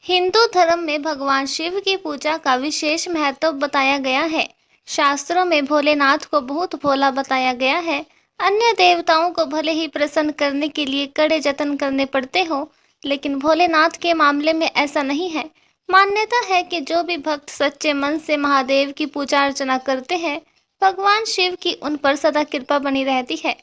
हिंदू धर्म में भगवान शिव की पूजा का विशेष महत्व बताया गया है। शास्त्रों में भोलेनाथ को बहुत भोला बताया गया है। अन्य देवताओं को भले ही प्रसन्न करने के लिए कड़े जतन करने पड़ते हो, लेकिन भोलेनाथ के मामले में ऐसा नहीं है। मान्यता है कि जो भी भक्त सच्चे मन से महादेव की पूजा अर्चना करते हैं, भगवान शिव की उन पर सदा कृपा बनी रहती है।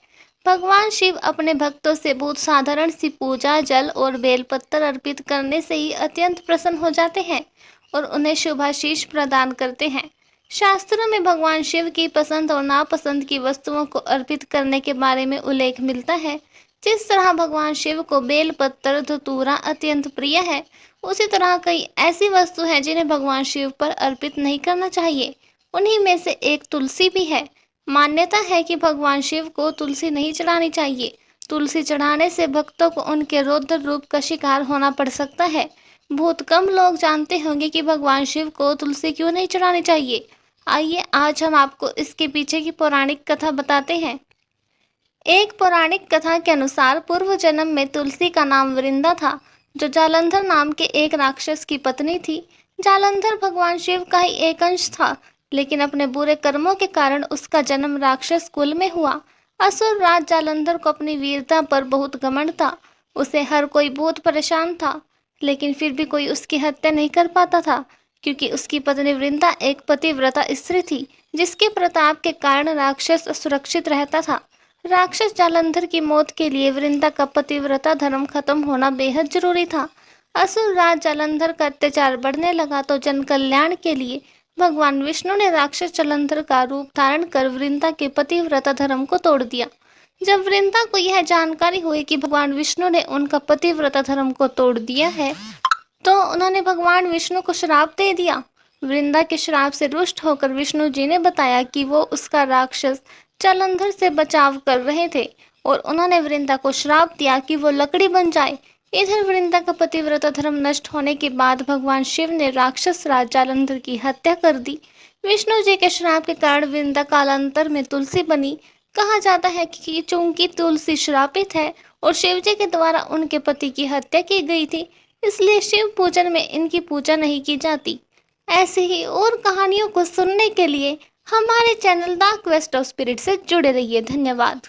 भगवान शिव अपने भक्तों से बहुत साधारण सी पूजा, जल और बेलपत्र अर्पित करने से ही अत्यंत प्रसन्न हो जाते हैं और उन्हें शुभाशीष प्रदान करते हैं। शास्त्रों में भगवान शिव की पसंद और नापसंद की वस्तुओं को अर्पित करने के बारे में उल्लेख मिलता है। जिस तरह भगवान शिव को बेलपत्र धतूरा अत्यंत प्रिय है, उसी तरह कई ऐसी वस्तु हैं जिन्हें भगवान शिव पर अर्पित नहीं करना चाहिए। उन्हीं में से एक तुलसी भी है। मान्यता है कि भगवान शिव को तुलसी नहीं चढ़ानी चाहिए। तुलसी चढ़ाने से भक्तों को उनके रौद्र रूप का शिकार होना पड़ सकता है। बहुत कम लोग जानते होंगे कि भगवान शिव को तुलसी क्यों नहीं चढ़ानी चाहिए। आइए आज हम आपको इसके पीछे की पौराणिक कथा बताते हैं। एक पौराणिक कथा के अनुसार पूर्व जन्म में तुलसी का नाम वृंदा था, जो जालंधर नाम के एक राक्षस की पत्नी थी। जालंधर भगवान शिव का ही एक अंश था, लेकिन अपने बुरे कर्मों के कारण उसका जन्म राक्षस कुल में हुआ। असुर राज जालंधर को अपनी वीरता पर बहुत घमंड था। उसे हर कोई बहुत परेशान था, लेकिन फिर भी कोई उसकी हत्या नहीं कर पाता था, क्योंकि उसकी पत्नी वृंदा एक पतिव्रता स्त्री थी, जिसके प्रताप के कारण राक्षस सुरक्षित रहता था। राक्षस जालंधर की मौत के लिए वृंदा का पतिव्रता धर्म खत्म होना बेहद जरूरी था। असुर राज जालंधर का अत्याचार बढ़ने लगा तो जन कल्याण के लिए भगवान विष्णु ने राक्षस जालंधर का रूप धारण कर वृंदा के पतिव्रता धर्म को तोड़ दिया। जब वृंदा को यह जानकारी हुई कि भगवान विष्णु ने उनका पतिव्रता धर्म को तोड़ दिया है, तो उन्होंने भगवान विष्णु को श्राप दे दिया। वृंदा के श्राप से रुष्ट होकर विष्णु जी ने बताया कि वो उसका राक्षस जालंधर से बचाव कर रहे थे, और उन्होंने वृंदा को श्राप दिया कि वो लकड़ी बन जाए। इधर वृंदा का पतिव्रता धर्म नष्ट होने के बाद भगवान शिव ने राक्षस राज जालंधर की हत्या कर दी। विष्णु जी के श्राप के कारण वृंदा कालांतर में तुलसी बनी। कहा जाता है कि चूंकि तुलसी श्रापित है और शिव जी के द्वारा उनके पति की हत्या की गई थी, इसलिए शिव पूजन में इनकी पूजा नहीं की जाती। ऐसे ही और कहानियों को सुनने के लिए हमारे channel the quest of spirit से जुड़े रहिए। धन्यवाद।